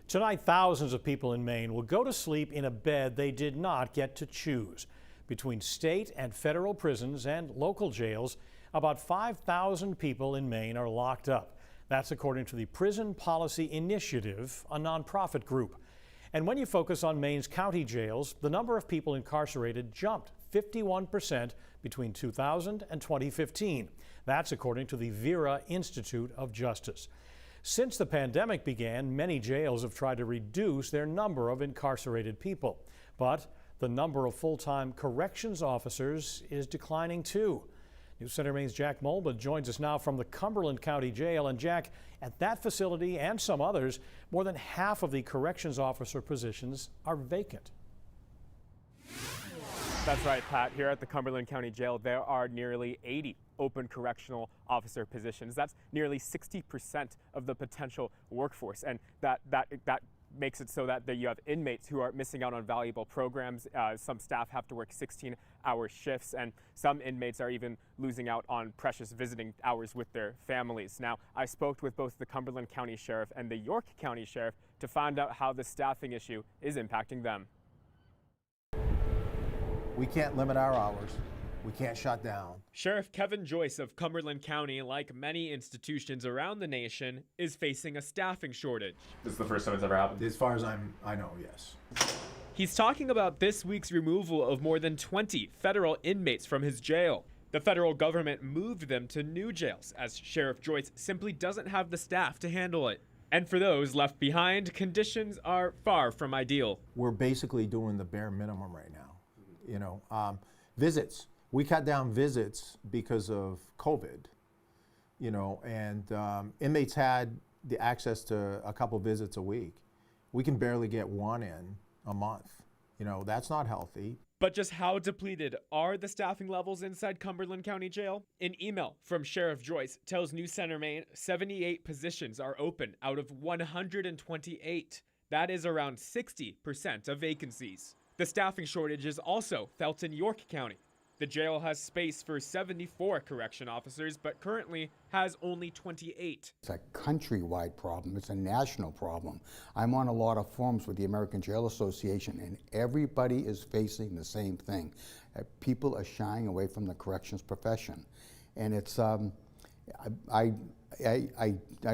Tonight, thousands of people in Maine will go to sleep in a bed they did not get to choose. Between state and federal prisons and local jails, about 5,000 people in Maine are locked up. That's according to the Prison Policy Initiative, a nonprofit group. And when you focus on Maine's county jails, the number of people incarcerated jumped 51% between 2000 and 2015. That's according to the Vera Institute of Justice. Since the pandemic began, many jails have tried to reduce their number of incarcerated people. But the number of full-time corrections officers is declining too. News Center Maine's Jack Molbert joins us now from the Cumberland County Jail. And Jack, at that facility and some others, more than half of the corrections officer positions are vacant. That's right, Pat. Here at the Cumberland County Jail, there are nearly 80 open correctional officer positions. That's nearly 60% of the potential workforce, and that makes it so that you have inmates who are missing out on valuable programs. Some staff have to work 16-hour shifts, and some inmates are even losing out on precious visiting hours with their families. Now, I spoke with both the Cumberland County Sheriff and the York County Sheriff to find out how the staffing issue is impacting them. We can't limit our hours. We can't shut down. Sheriff Kevin Joyce of Cumberland County, like many institutions around the nation, is facing a staffing shortage. This is the first time it's ever happened? As far as I know, yes. He's talking about this week's removal of more than 20 federal inmates from his jail. The federal government moved them to new jails, as Sheriff Joyce simply doesn't have the staff to handle it. And for those left behind, conditions are far from ideal. We're basically doing the bare minimum right now. You know, visits. We cut down visits because of COVID, you know, and inmates had the access to a couple visits a week. We can barely get one in a month. You know, that's not healthy. But just how depleted are the staffing levels inside Cumberland County Jail? An email from Sheriff Joyce tells News Center Maine 78 positions are open out of 128. That is around 60% of vacancies. The staffing shortage is also felt in York County. The jail has space for 74 correction officers, but currently has only 28. It's a countrywide problem. It's a national problem. I'm on a lot of forums with the American Jail Association, and everybody is facing the same thing. People are shying away from the corrections profession, and it's I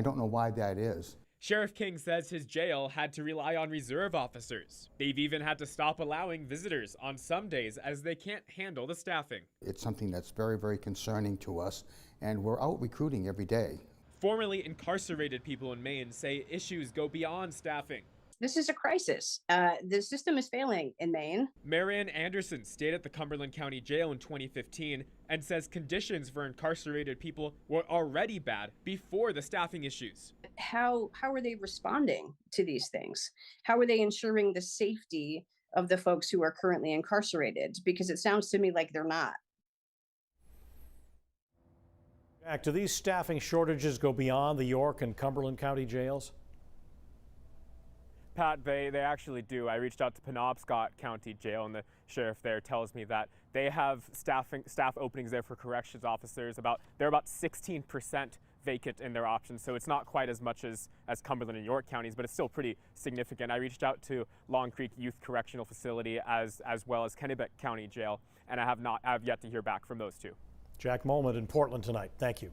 don't know why that is. Sheriff King says his jail had to rely on reserve officers. They've even had to stop allowing visitors on some days as they can't handle the staffing. It's something that's very, very concerning to us, and we're out recruiting every day. Formerly incarcerated people in Maine say issues go beyond staffing. This is a crisis. The system is failing in Maine. Marianne Anderson stayed at the Cumberland County Jail in 2015 and says conditions for incarcerated people were already bad before the staffing issues. How are they responding to these things? How are they ensuring the safety of the folks who are currently incarcerated? Because it sounds to me like they're not. Jack, do these staffing shortages go beyond the York and Cumberland County jails? Pat, they actually do. I reached out to Penobscot County Jail, and the sheriff there tells me that they have staff openings there for corrections officers. They're about 16% vacant in their options, so it's not quite as much as Cumberland and York counties, but it's still pretty significant. I reached out to Long Creek Youth Correctional Facility as well as Kennebec County Jail, and I have yet to hear back from those two. Jack Molbert in Portland tonight. Thank you.